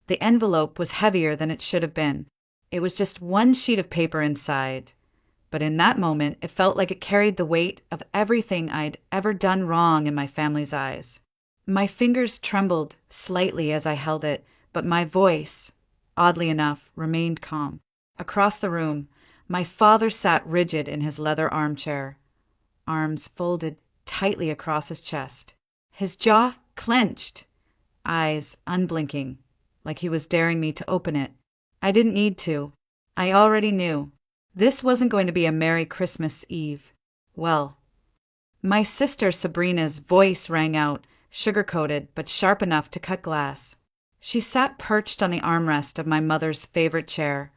The envelope was heavier than it should have been. It was just one sheet of paper inside, but in that moment it felt like it carried the weight of everything I'd ever done wrong in my family's eyes. My fingers trembled slightly as I held it, but my voice, oddly enough, remained calm. Across the room, my father sat rigid in his leather armchair, arms folded tightly across his chest, his jaw clenched, eyes unblinking, like he was daring me to open it. I didn't need to. I already knew. This wasn't going to be a Merry Christmas Eve. Well, my sister Sabrina's voice rang out, sugar-coated but sharp enough to cut glass. She sat perched on the armrest of my mother's favorite chair,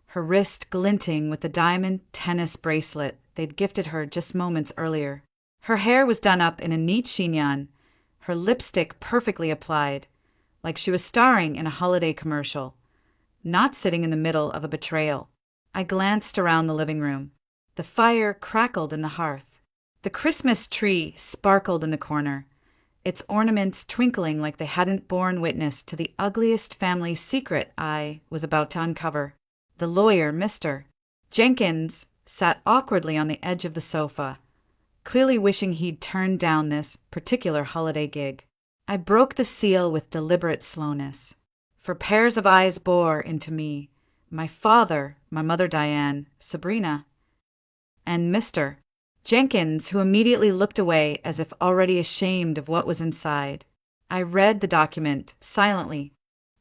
her wrist glinting with the diamond tennis bracelet they'd gifted her just moments earlier. Her hair was done up in a neat chignon, her lipstick perfectly applied, like she was starring in a holiday commercial, not sitting in the middle of a betrayal. I glanced around the living room. The fire crackled in the hearth. The Christmas tree sparkled in the corner, its ornaments twinkling like they hadn't borne witness to the ugliest family secret I was about to uncover. The lawyer, Mr. Jenkins, sat awkwardly on the edge of the sofa, clearly wishing he'd turned down this particular holiday gig. I broke the seal with deliberate slowness, for pairs of eyes bore into me, my father, my mother Diane, Sabrina, and Mr. Jenkins, who immediately looked away as if already ashamed of what was inside. I read the document silently,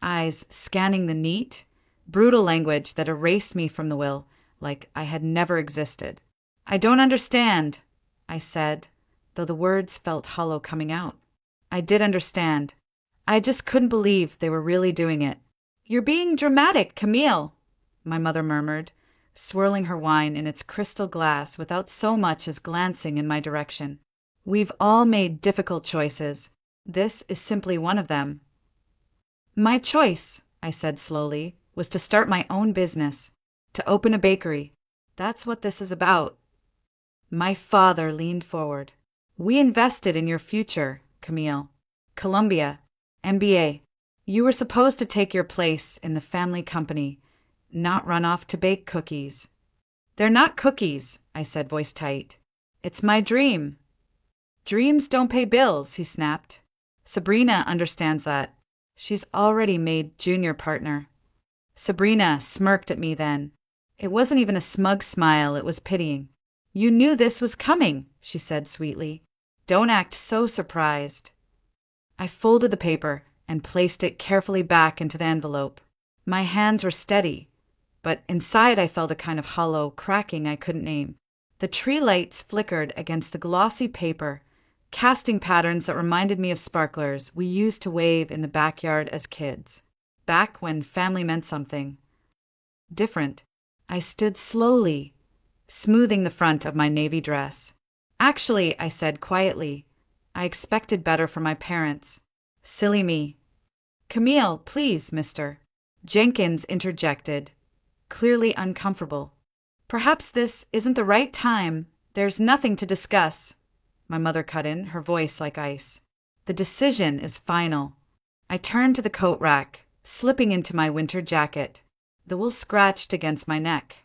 eyes scanning the neat, brutal language that erased me from the will like I had never existed. "I don't understand," I said, though the words felt hollow coming out. I did understand. I just couldn't believe they were really doing it. "You're being dramatic, Camille," my mother murmured, swirling her wine in its crystal glass without so much as glancing in my direction. "We've all made difficult choices. This is simply one of them." "My choice," I said slowly, "was to start my own business, to open a bakery. That's what this is about." My father leaned forward. "We invested in your future, Camille. Columbia, MBA. You were supposed to take your place in the family company, not run off to bake cookies." "They're not cookies," I said, voice tight. "It's my dream." "Dreams don't pay bills," he snapped. "Sabrina understands that. She's already made junior partner." Sabrina smirked at me then. It wasn't even a smug smile, it was pitying. "You knew this was coming," she said sweetly. "Don't act so surprised." I folded the paper and placed it carefully back into the envelope. My hands were steady, but inside I felt a kind of hollow cracking I couldn't name. The tree lights flickered against the glossy paper, casting patterns that reminded me of sparklers we used to wave in the backyard as kids, back when family meant something different. I stood slowly, smoothing the front of my navy dress. "Actually," I said quietly, "I expected better from my parents. Silly me." "Camille, please, Mr. Jenkins interjected, clearly uncomfortable. "Perhaps this isn't the right time. There's nothing to discuss," my mother cut in, her voice like ice. "The decision is final." I turned to the coat rack, slipping into my winter jacket. The wool scratched against my neck.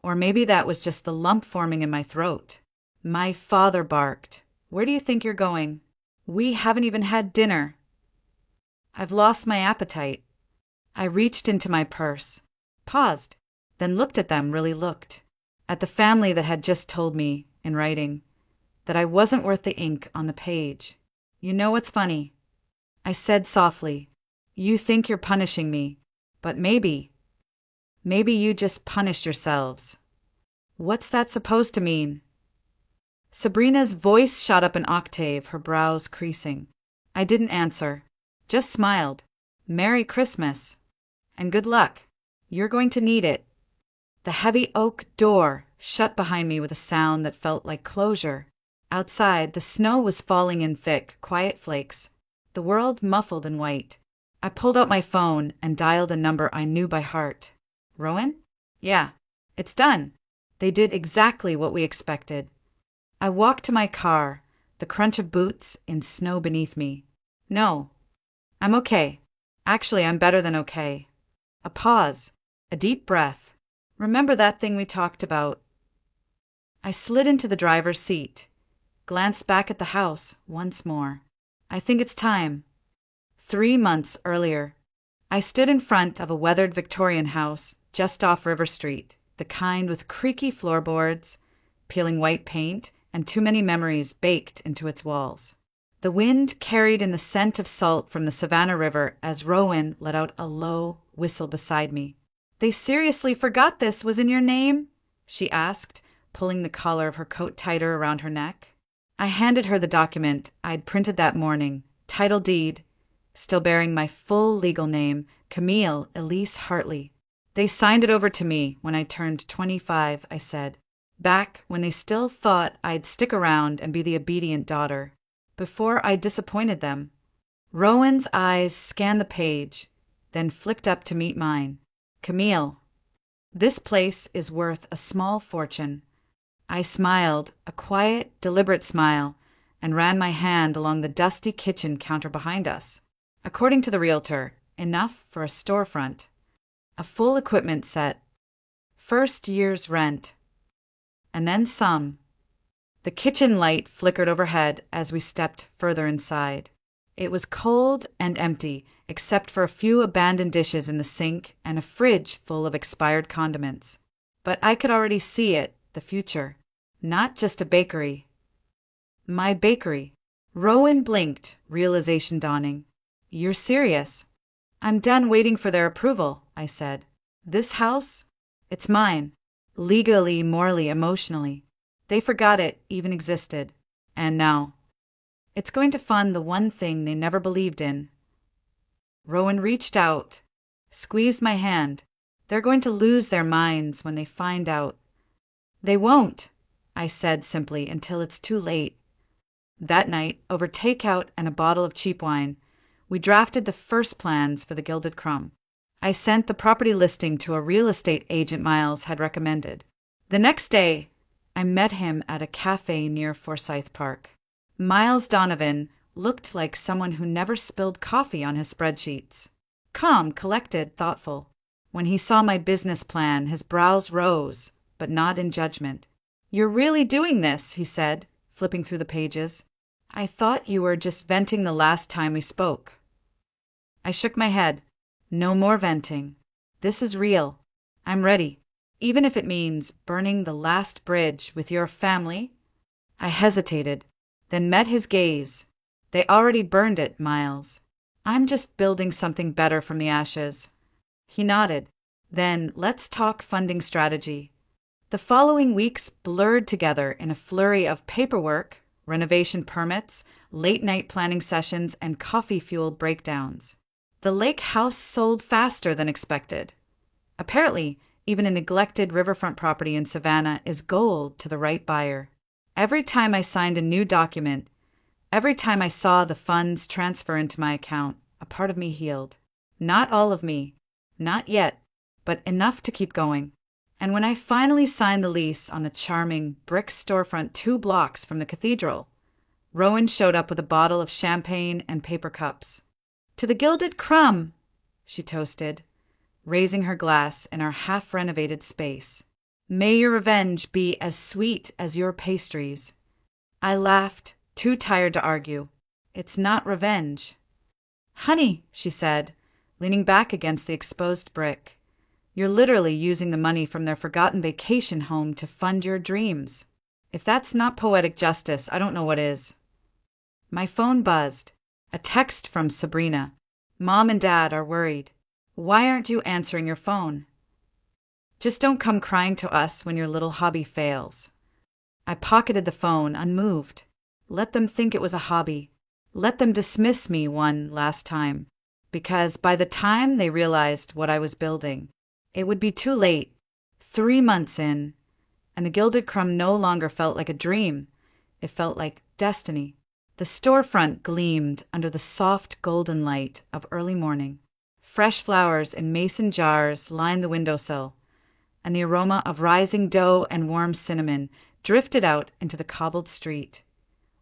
Or maybe that was just the lump forming in my throat. My father barked. "Where do you think you're going? We haven't even had dinner." "I've lost my appetite." I reached into my purse, paused, then looked at them, really looked. At the family that had just told me, in writing, that I wasn't worth the ink on the page. "You know what's funny?" I said softly. "You think you're punishing me, but maybe you just punished yourselves." "What's that supposed to mean?" Sabrina's voice shot up an octave, her brows creasing. I didn't answer, just smiled. "Merry Christmas. And good luck. You're going to need it." The heavy oak door shut behind me with a sound that felt like closure. Outside, the snow was falling in thick, quiet flakes, the world muffled in white. I pulled out my phone and dialed a number I knew by heart. "Rowan?" "Yeah. It's done. They did exactly what we expected." I walked to my car, the crunch of boots in snow beneath me. "No, I'm okay. Actually, I'm better than okay. A pause. A deep breath. Remember that thing we talked about? I slid into the driver's seat, glanced back at the house once more. I think it's time. 3 months earlier, I stood in front of a weathered Victorian house just off River Street, the kind with creaky floorboards, peeling white paint, and too many memories baked into its walls. The wind carried in the scent of salt from the Savannah River as Rowan let out a low whistle beside me. "They seriously forgot this was in your name?" she asked, pulling the collar of her coat tighter around her neck. I handed her the document I'd printed that morning, title deed, still bearing my full legal name, Camille Elise Hartley. "They signed it over to me when I turned 25, I said, back when they still thought I'd stick around and be the obedient daughter, before I disappointed them." Rowan's eyes scanned the page, then flicked up to meet mine. "Camille, this place is worth a small fortune." I smiled, a quiet, deliberate smile, and ran my hand along the dusty kitchen counter behind us. According to the realtor, enough for a storefront. A full equipment set. First year's rent. And then some. The kitchen light flickered overhead as we stepped further inside. It was cold and empty, except for a few abandoned dishes in the sink and a fridge full of expired condiments. But I could already see it, the future. Not just a bakery. My bakery. Rowan blinked, realization dawning. "You're serious?" "I'm done waiting for their approval," I said. "This house? It's mine. Legally, morally, emotionally. They forgot it even existed. And now it's going to fund the one thing they never believed in." Rowan reached out, squeezed my hand. "They're going to lose their minds when they find out." "They won't," I said simply, "until it's too late." That night, over takeout and a bottle of cheap wine, we drafted the first plans for the Gilded Crumb. I sent the property listing to a real estate agent Miles had recommended. The next day, I met him at a cafe near Forsyth Park. Miles Donovan looked like someone who never spilled coffee on his spreadsheets. Calm, collected, thoughtful. When he saw my business plan, his brows rose, but not in judgment. "You're really doing this," he said, flipping through the pages. "I thought you were just venting the last time we spoke." I shook my head. "No more venting. This is real. I'm ready, even if it means burning the last bridge with your family." I hesitated, then met his gaze. "They already burned it, Miles. I'm just building something better from the ashes." He nodded. "Then let's talk funding strategy." The following weeks blurred together in a flurry of paperwork, renovation permits, late-night planning sessions, and coffee-fueled breakdowns. The lake house sold faster than expected. Apparently, even a neglected riverfront property in Savannah is gold to the right buyer. Every time I signed a new document, every time I saw the funds transfer into my account, a part of me healed. Not all of me, not yet, but enough to keep going. And when I finally signed the lease on the charming brick storefront 2 blocks from the cathedral, Rowan showed up with a bottle of champagne and paper cups. "To the Gilded Crumb," she toasted, raising her glass in our half-renovated space. "May your revenge be as sweet as your pastries." I laughed, too tired to argue. "It's not revenge." "Honey," she said, leaning back against the exposed brick, "you're literally using the money from their forgotten vacation home to fund your dreams. If that's not poetic justice, I don't know what is." My phone buzzed. A text from Sabrina. "Mom and Dad are worried. Why aren't you answering your phone? Just don't come crying to us when your little hobby fails." I pocketed the phone, unmoved. Let them think it was a hobby. Let them dismiss me one last time. Because by the time they realized what I was building, it would be too late. 3 months in, and the Gilded Crumb no longer felt like a dream. It felt like destiny. The storefront gleamed under the soft golden light of early morning. Fresh flowers in mason jars lined the windowsill, and the aroma of rising dough and warm cinnamon drifted out into the cobbled street,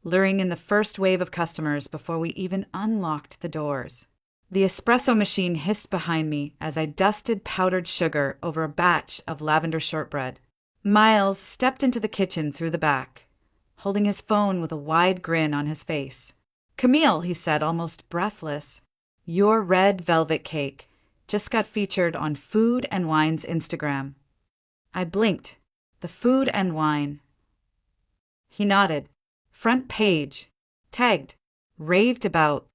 luring in the first wave of customers before we even unlocked the doors. The espresso machine hissed behind me as I dusted powdered sugar over a batch of lavender shortbread. Miles stepped into the kitchen through the back, holding his phone with a wide grin on his face. "Camille," he said, almost breathless, "your red velvet cake just got featured on Food and Wine's Instagram." I blinked. The Food and Wine. He nodded. "Front page. Tagged. Raved about.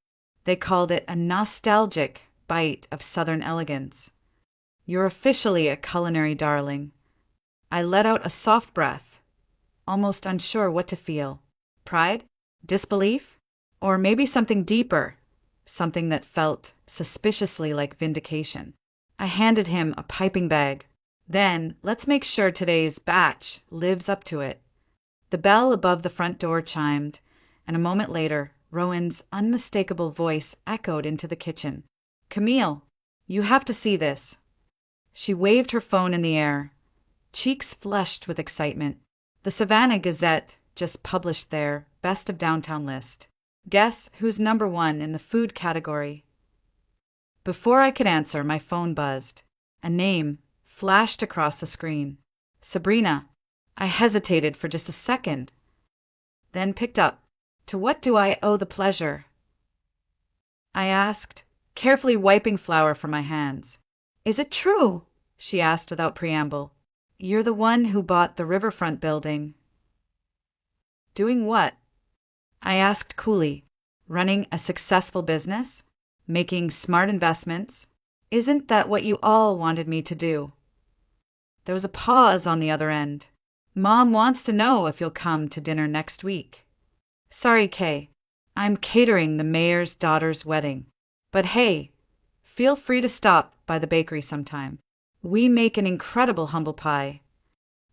They called it a nostalgic bite of Southern elegance. You're officially a culinary darling." I let out a soft breath, almost unsure what to feel. Pride? Disbelief? Or maybe something deeper, something that felt suspiciously like vindication. I handed him a piping bag. "Then, let's make sure today's batch lives up to it." The bell above the front door chimed, and a moment later, Rowan's unmistakable voice echoed into the kitchen. "Camille, you have to see this." She waved her phone in the air, cheeks flushed with excitement. The Savannah Gazette just published their Best of Downtown list. Guess who's number one in the food category? Before I could answer, my phone buzzed. A name flashed across the screen. Sabrina. I hesitated for just a second, then picked up. "To what do I owe the pleasure?" I asked, carefully wiping flour from my hands. "Is it true?" she asked without preamble. "You're the one who bought the riverfront building." "Doing what?" I asked coolly. "Running a successful business? Making smart investments? Isn't that what you all wanted me to do?" There was a pause on the other end. "Mom wants to know if you'll come to dinner next week." "Sorry, Kay. I'm catering the mayor's daughter's wedding. But hey, feel free to stop by the bakery sometime. We make an incredible humble pie."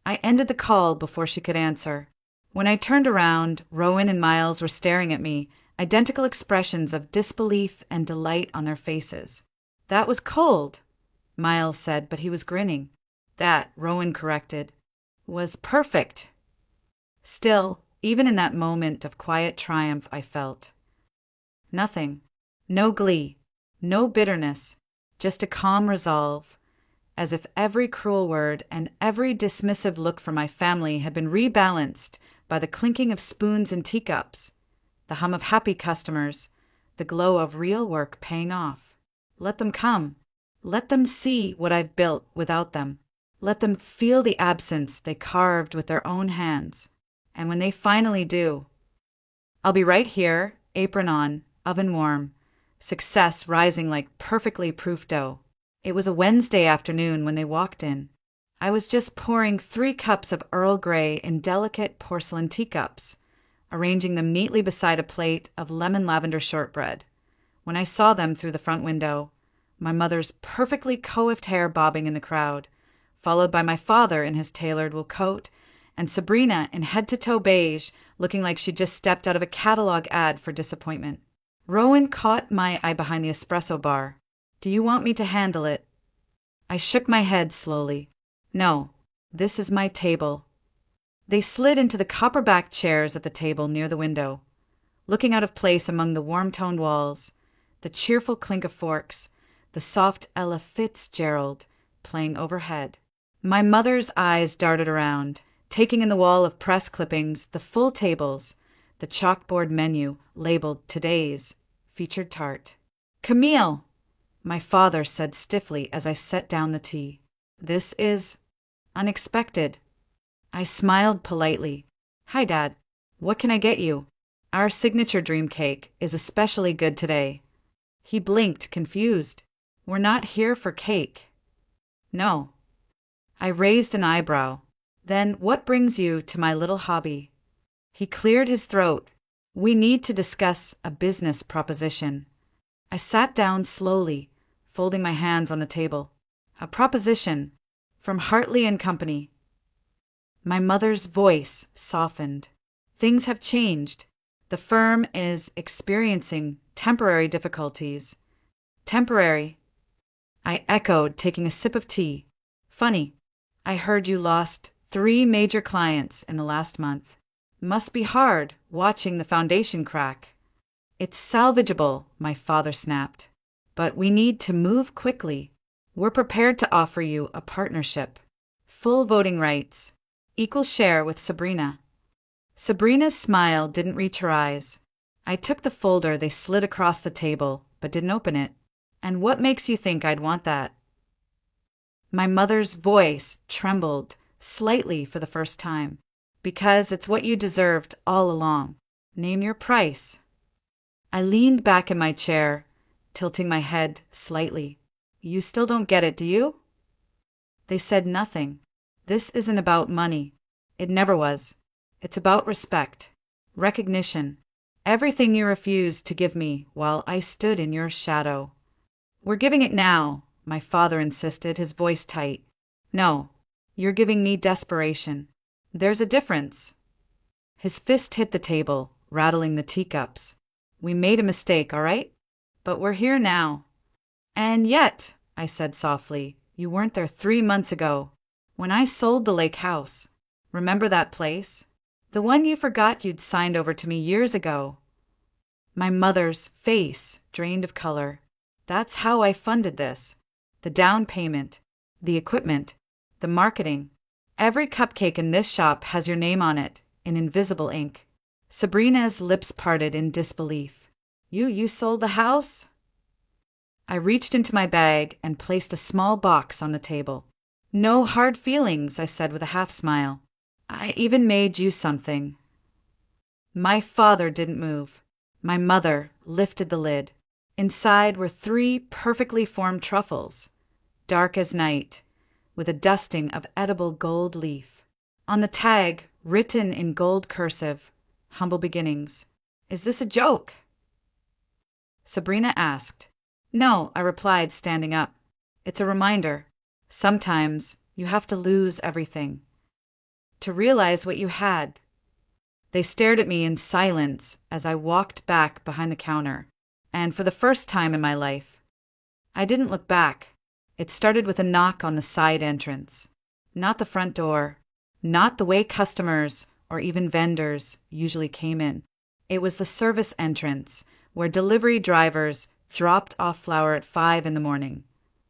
I ended the call before she could answer. When I turned around, Rowan and Miles were staring at me, identical expressions of disbelief and delight on their faces. "That was cold," Miles said, but he was grinning. "That," Rowan corrected, "was perfect." Still, even in that moment of quiet triumph, I felt nothing. No glee, no bitterness, just a calm resolve, as if every cruel word and every dismissive look from my family had been rebalanced by the clinking of spoons and teacups, the hum of happy customers, the glow of real work paying off. Let them come. Let them see what I've built without them. Let them feel the absence they carved with their own hands. And when they finally do, I'll be right here, apron on, oven warm, success rising like perfectly proof dough. It was a Wednesday afternoon when they walked in. I was just pouring 3 cups of Earl Grey in delicate porcelain teacups, arranging them neatly beside a plate of lemon lavender shortbread, when I saw them through the front window, my mother's perfectly coiffed hair bobbing in the crowd, followed by my father in his tailored wool coat, and Sabrina in head-to-toe beige, looking like she'd just stepped out of a catalog ad for disappointment. Rowan caught my eye behind the espresso bar. "Do you want me to handle it?" I shook my head slowly. "No, this is my table." They slid into the copper-backed chairs at the table near the window, looking out of place among the warm-toned walls, the cheerful clink of forks, the soft Ella Fitzgerald playing overhead. My mother's eyes darted around, taking in the wall of press clippings, the full tables, the chalkboard menu labeled "Today's Featured Tart." "Camille," my father said stiffly as I set down the tea, "this is unexpected." I smiled politely. "Hi, Dad. What can I get you? Our signature dream cake is especially good today." He blinked, confused. "We're not here for cake." "No." I raised an eyebrow. "Then what brings you to my little hobby?" He cleared his throat. "We need to discuss a business proposition." I sat down slowly, folding my hands on the table. "A proposition from Hartley and Company." My mother's voice softened. "Things have changed. The firm is experiencing temporary difficulties." "Temporary," I echoed, taking a sip of tea. "Funny. I heard you lost 3 major clients in the last month. Must be hard, watching the foundation crack." "It's salvageable," my father snapped. but we need to move quickly. We're prepared to offer you a partnership. Full voting rights. Equal share with Sabrina. Sabrina's smile didn't reach her eyes. I took the folder they slid across the table, but didn't open it. And what makes you think I'd want that? My mother's voice trembled slightly for the first time. Because it's what you deserved all along. Name your price. I leaned back in my chair, tilting my head slightly. You still don't get it, do you? They said nothing. This isn't about money. It never was. It's about respect, recognition, everything you refused to give me while I stood in your shadow. We're giving it now, my father insisted, his voice tight. No, you're giving me desperation. There's a difference. His fist hit the table, rattling the teacups. We made a mistake, all right? But we're here now. And yet, I said softly, you weren't there 3 months ago, when I sold the lake house. Remember that place? The one you forgot you'd signed over to me years ago. My mother's face drained of color. That's how I funded this. The down payment, the equipment, the marketing. Every cupcake in this shop has your name on it, in invisible ink. Sabrina's lips parted in disbelief. You sold the house? I reached into my bag and placed a small box on the table. No hard feelings, I said with a half smile. I even made you something. My father didn't move. My mother lifted the lid. Inside were 3 perfectly formed truffles, dark as night, with a dusting of edible gold leaf. On the tag, written in gold cursive, humble beginnings. Is this a joke? Sabrina asked. No, I replied, standing up. It's a reminder. Sometimes you have to lose everything to realize what you had. They stared at me in silence as I walked back behind the counter, and for the first time in my life, I didn't look back. It started with a knock on the side entrance. Not the front door, not the way customers or even vendors usually came in. It was the service entrance, where delivery drivers dropped off flour at 5 in the morning,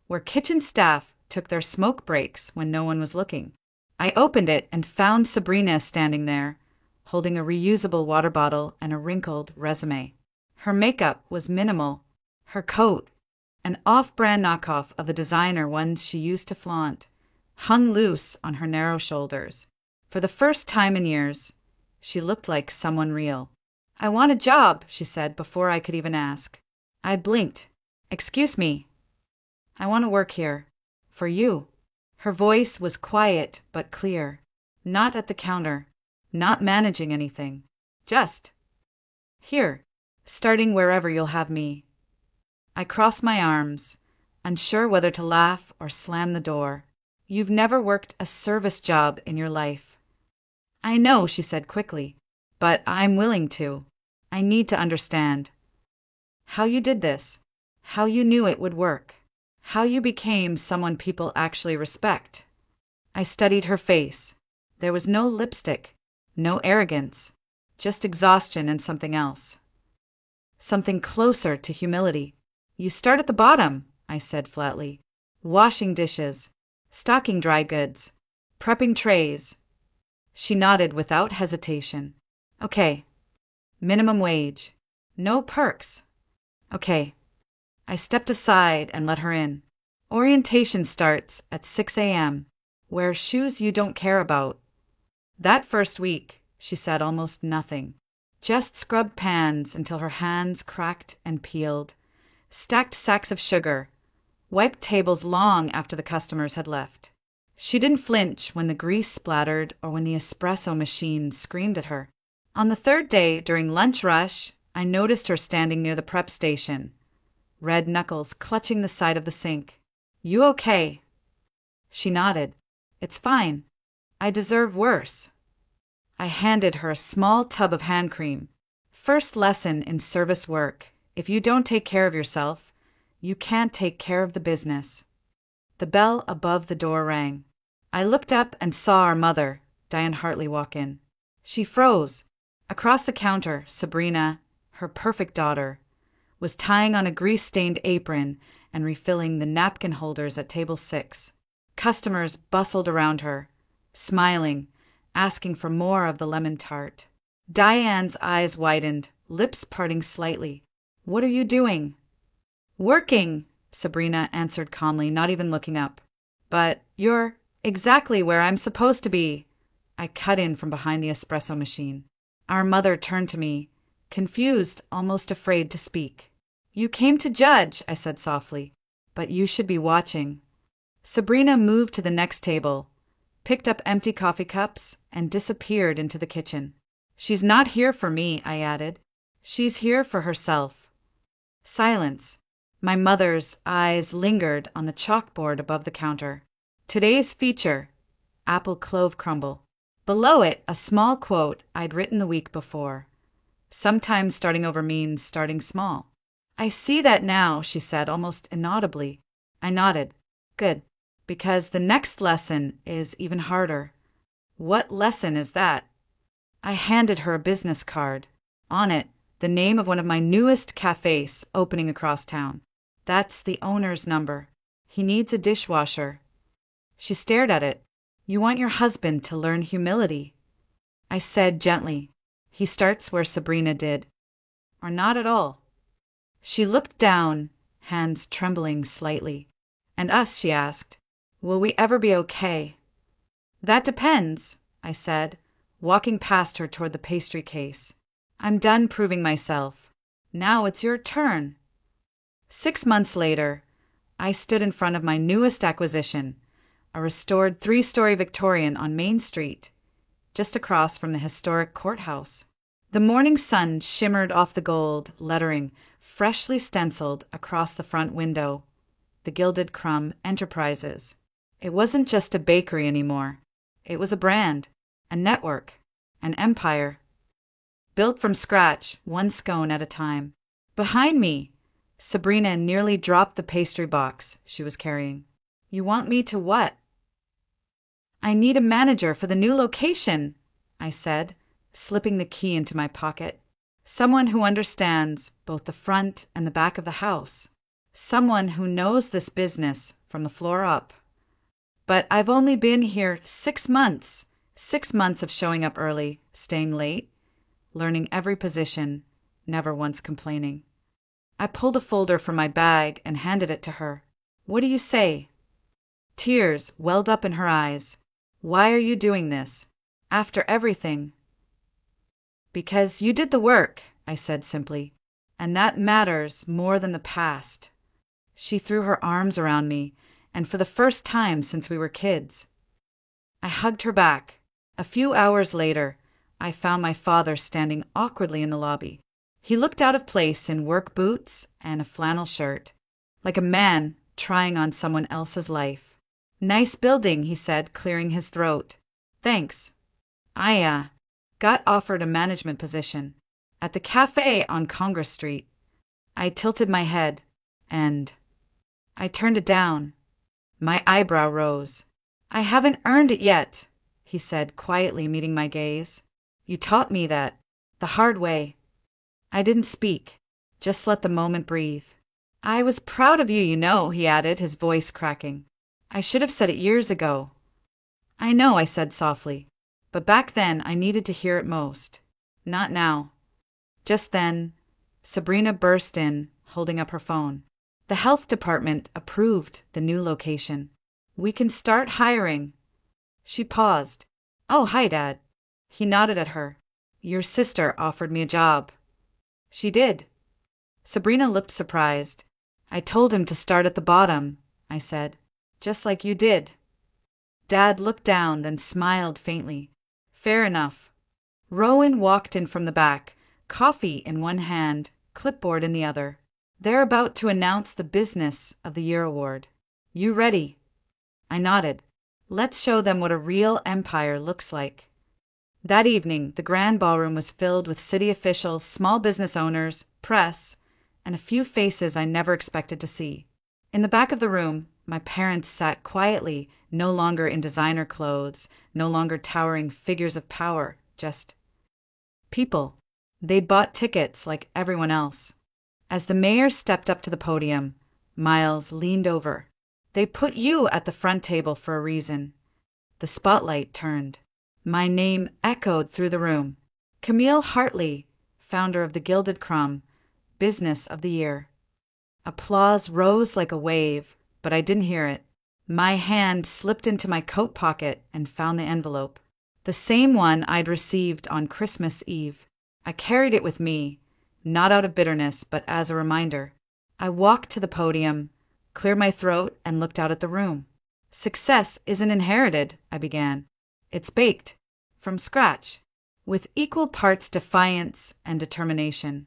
where kitchen staff took their smoke breaks when no one was looking. I opened it and found Sabrina standing there, holding a reusable water bottle and a wrinkled resume. Her makeup was minimal. Her coat, an off-brand knockoff of the designer ones she used to flaunt, hung loose on her narrow shoulders. For the first time in years, she looked like someone real. I want a job, she said before I could even ask. I blinked. Excuse me. I want to work here. For you. Her voice was quiet but clear. Not at the counter. Not managing anything. Just here. Starting wherever you'll have me. I crossed my arms, unsure whether to laugh or slam the door. You've never worked a service job in your life. I know, she said quickly, but I'm willing to. I need to understand. How you did this. How you knew it would work. How you became someone people actually respect. I studied her face. There was no lipstick, no arrogance, just exhaustion and something else. Something closer to humility. You start at the bottom, I said flatly. Washing dishes, stocking dry goods, prepping trays. She nodded without hesitation. Okay. Minimum wage. No perks. Okay. I stepped aside and let her in. Orientation starts at 6 a.m. Wear shoes you don't care about. That first week, she said almost nothing. Just scrubbed pans until her hands cracked and peeled. Stacked sacks of sugar. Wiped tables long after the customers had left. She didn't flinch when the grease splattered or when the espresso machine screamed at her. On the 3rd day, during lunch rush, I noticed her standing near the prep station. Red knuckles clutching the side of the sink. You okay? She nodded. It's fine. I deserve worse. I handed her a small tub of hand cream. First lesson in service work. If you don't take care of yourself, you can't take care of the business. The bell above the door rang. I looked up and saw our mother, Diane Hartley, walk in. She froze. Across the counter, Sabrina, her perfect daughter, was tying on a grease-stained apron and refilling the napkin holders at table 6. Customers bustled around her, smiling, asking for more of the lemon tart. Diane's eyes widened, lips parting slightly. "What are you doing?" "Working," Sabrina answered calmly, not even looking up. "But you're exactly where I'm supposed to be," I cut in from behind the espresso machine. Our mother turned to me, confused, almost afraid to speak. "You came to judge," I said softly, "but you should be watching." Sabrina moved to the next table, picked up empty coffee cups, and disappeared into the kitchen. "She's not here for me," I added. "She's here for herself." Silence. My mother's eyes lingered on the chalkboard above the counter. "Today's feature, apple clove crumble." Below it, a small quote I'd written the week before. "Sometimes starting over means starting small." "I see that now," she said, almost inaudibly. I nodded. "Good. Because the next lesson is even harder." "What lesson is that?" I handed her a business card. On it, the name of one of my newest cafes opening across town. "That's the owner's number. He needs a dishwasher." She stared at it. "You want your husband to learn humility." I said gently, "He starts where Sabrina did." "Or not at all." She looked down, hands trembling slightly. "And us?" she asked. "Will we ever be okay?" "That depends," I said, walking past her toward the pastry case. "I'm done proving myself. Now it's your turn." 6 months later, I stood in front of my newest acquisition, a restored 3-story Victorian on Main Street, just across from the historic courthouse. The morning sun shimmered off the gold lettering, freshly stenciled across the front window, the Gilded Crumb Enterprises. It wasn't just a bakery anymore. It was a brand, a network, an empire. Built from scratch, one scone at a time. Behind me, Sabrina nearly dropped the pastry box she was carrying. "You want me to what?" "I need a manager for the new location," I said, slipping the key into my pocket. "Someone who understands both the front and the back of the house. Someone who knows this business from the floor up. But I've only been here 6 months. 6 months of showing up early, staying late, learning every position, never once complaining." I pulled a folder from my bag and handed it to her. "What do you say?" Tears welled up in her eyes. "Why are you doing this? After everything?" "Because you did the work," I said simply, "and that matters more than the past." She threw her arms around me, and for the first time since we were kids. I hugged her back. A few hours later, I found my father standing awkwardly in the lobby. He looked out of place in work boots and a flannel shirt, like a man trying on someone else's life. "Nice building," he said, clearing his throat. "Thanks. I got offered a management position at the cafe on Congress Street." I tilted my head, and I turned it down. My eyebrow rose. "I haven't earned it yet," he said, quietly meeting my gaze. "You taught me that, the hard way." I didn't speak, just let the moment breathe. "I was proud of you, you know," he added, his voice cracking. "I should have said it years ago." "I know," I said softly, "but back then I needed to hear it most. Not now." Just then, Sabrina burst in, holding up her phone. "The health department approved the new location. We can start hiring." She paused. "Oh, hi, Dad." He nodded at her. "Your sister offered me a job." "She did." Sabrina looked surprised. "I told him to start at the bottom," I said. "Just like you did." Dad looked down, then smiled faintly. "Fair enough." Rowan walked in from the back, coffee in one hand, clipboard in the other. "They're about to announce the Business of the Year award. You ready?" I nodded. "Let's show them what a real empire looks like." That evening, the grand ballroom was filled with city officials, small business owners, press, and a few faces I never expected to see. In the back of the room, my parents sat quietly, no longer in designer clothes, no longer towering figures of power, just people. They'd bought tickets like everyone else. As the mayor stepped up to the podium, Miles leaned over. They put you at the front table for a reason. The spotlight turned. My name echoed through the room. Camille Hartley, founder of the Gilded Crumb, Business of the Year. Applause rose like a wave, but I didn't hear it. My hand slipped into my coat pocket and found the envelope. The same one I'd received on Christmas Eve. I carried it with me, not out of bitterness, but as a reminder. I walked to the podium, cleared my throat, and looked out at the room. Success isn't inherited, I began. It's baked, from scratch, with equal parts defiance and determination.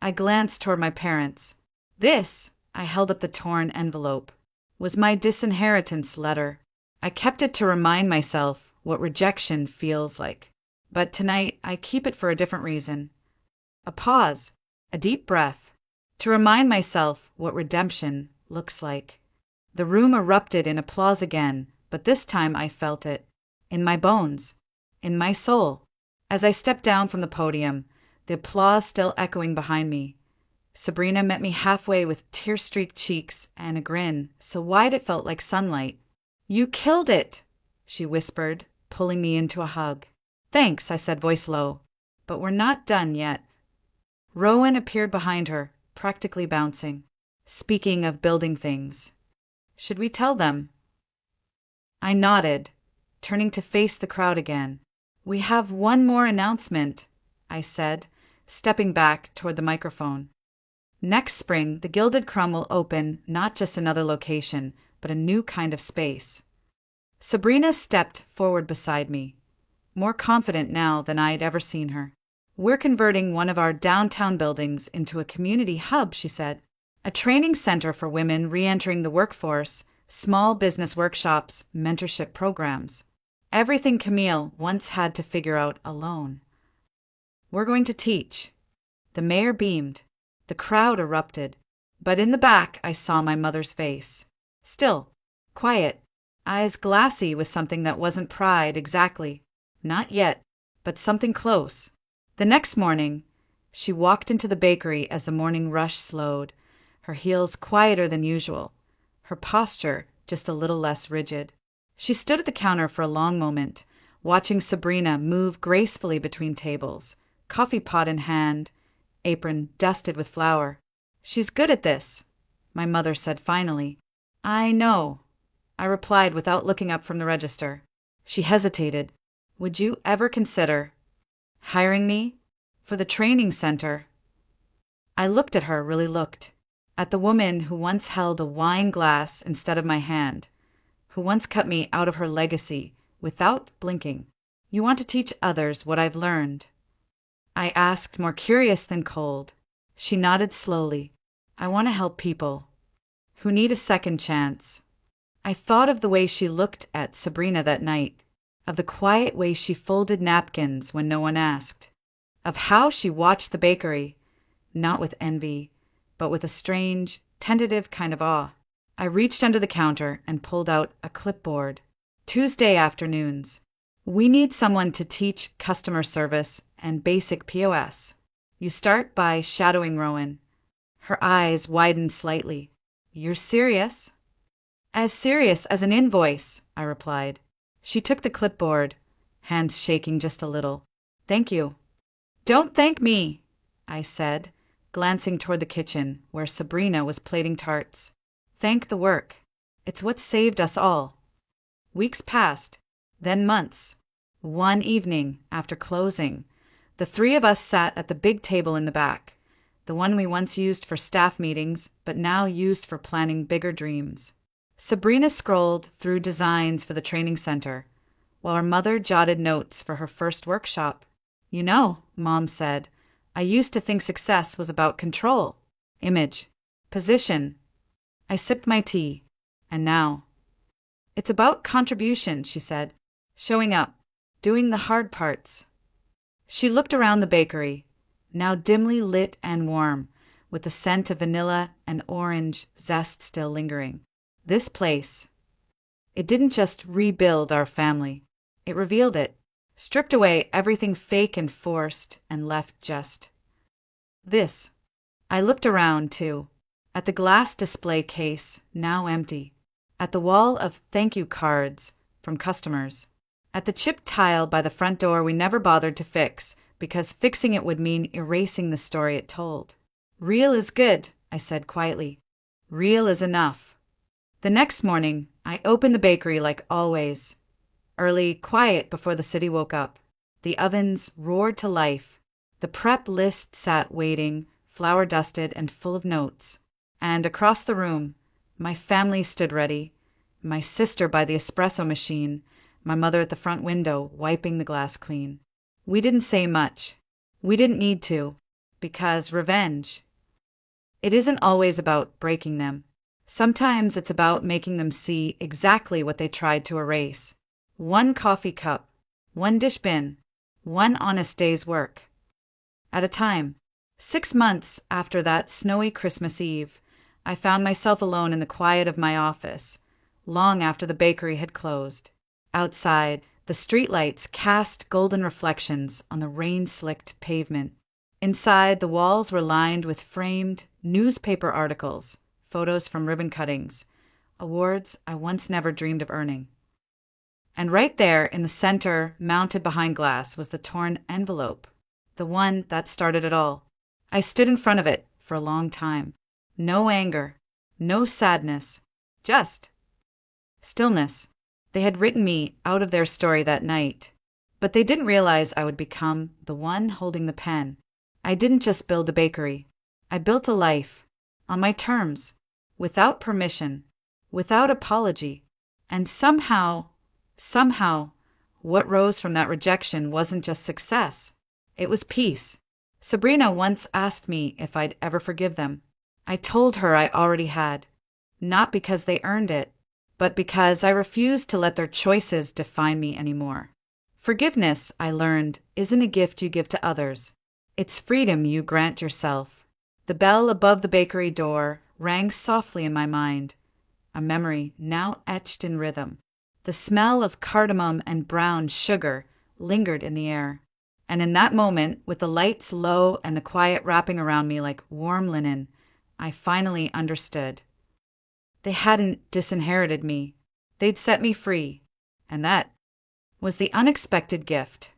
I glanced toward my parents. This, I held up the torn envelope, was my disinheritance letter. I kept it to remind myself what rejection feels like. But tonight, I keep it for a different reason. A pause, a deep breath, to remind myself what redemption looks like. The room erupted in applause again, but this time I felt it. In my bones. In my soul. As I stepped down from the podium, the applause still echoing behind me. Sabrina met me halfway with tear-streaked cheeks and a grin so wide it felt like sunlight. "You killed it," she whispered, pulling me into a hug. "Thanks," I said, voice low. "But we're not done yet." Rowan appeared behind her, practically bouncing. "Speaking of building things, should we tell them?" I nodded, turning to face the crowd again. "We have one more announcement," I said, stepping back toward the microphone. "Next spring, the Gilded Crumb will open not just another location, but a new kind of space." Sabrina stepped forward beside me, more confident now than I had ever seen her. "We're converting one of our downtown buildings into a community hub," she said. "A training center for women re-entering the workforce, small business workshops, mentorship programs. Everything Camille once had to figure out alone. We're going to teach." The mayor beamed. The crowd erupted. But in the back I saw my mother's face. Still, quiet, eyes glassy with something that wasn't pride exactly. Not yet, but something close. The next morning, she walked into the bakery as the morning rush slowed, her heels quieter than usual, her posture just a little less rigid. She stood at the counter for a long moment, watching Sabrina move gracefully between tables, coffee pot in hand, apron dusted with flour. "She's good at this," my mother said finally. "I know," I replied without looking up from the register. She hesitated. "Would you ever consider hiring me for the training center?" I looked at her, really looked. At the woman who once held a wine glass instead of my hand, who once cut me out of her legacy without blinking. "You want to teach others what I've learned?" I asked, more curious than cold. She nodded slowly. "I want to help people who need a second chance." I thought of the way she looked at Sabrina that night, of the quiet way she folded napkins when no one asked, of how she watched the bakery, not with envy, but with a strange, tentative kind of awe. I reached under the counter and pulled out a clipboard. "Tuesday afternoons. We need someone to teach customer service and basic POS. You start by shadowing Rowan." Her eyes widened slightly. "You're serious?" "As serious as an invoice," I replied. She took the clipboard, hands shaking just a little. "Thank you." "Don't thank me," I said, glancing toward the kitchen, where Sabrina was plating tarts. "Thank the work. It's what saved us all." Weeks passed, then months. One evening, after closing, the three of us sat at the big table in the back, the one we once used for staff meetings, but now used for planning bigger dreams. Sabrina scrolled through designs for the training center, while her mother jotted notes for her first workshop. "You know," Mom said, "I used to think success was about control, image, position." I sipped my tea, and now, "It's about contribution," she said. "Showing up, doing the hard parts." She looked around the bakery, now dimly lit and warm, with the scent of vanilla and orange zest still lingering. This place, it didn't just rebuild our family, it revealed it, stripped away everything fake and forced, and left just this. I looked around, too, at the glass display case, now empty, at the wall of thank you cards from customers, at the chipped tile by the front door we never bothered to fix because fixing it would mean erasing the story it told. Real is good, I said quietly. Real is enough. The next morning, I opened the bakery like always. Early, quiet before the city woke up. The ovens roared to life. The prep list sat waiting, flour-dusted and full of notes. And across the room, my family stood ready, my sister by the espresso machine, my mother at the front window, wiping the glass clean. We didn't say much. We didn't need to, because revenge. It isn't always about breaking them. Sometimes it's about making them see exactly what they tried to erase. One coffee cup, one dish bin, one honest day's work at a time. 6 months after that snowy Christmas Eve, I found myself alone in the quiet of my office, long after the bakery had closed. Outside, the streetlights cast golden reflections on the rain-slicked pavement. Inside, the walls were lined with framed newspaper articles, photos from ribbon cuttings, awards I once never dreamed of earning. And right there in the center, mounted behind glass, was the torn envelope, the one that started it all. I stood in front of it for a long time. No anger, no sadness, just stillness. They had written me out of their story that night, but they didn't realize I would become the one holding the pen. I didn't just build a bakery. I built a life, on my terms, without permission, without apology. And somehow, what rose from that rejection wasn't just success. It was peace. Sabrina once asked me if I'd ever forgive them. I told her I already had, not because they earned it, but because I refused to let their choices define me anymore. Forgiveness, I learned, isn't a gift you give to others. It's freedom you grant yourself. The bell above the bakery door rang softly in my mind, a memory now etched in rhythm. The smell of cardamom and brown sugar lingered in the air. And in that moment, with the lights low and the quiet wrapping around me like warm linen, I finally understood. They hadn't disinherited me. They'd set me free. And that was the unexpected gift.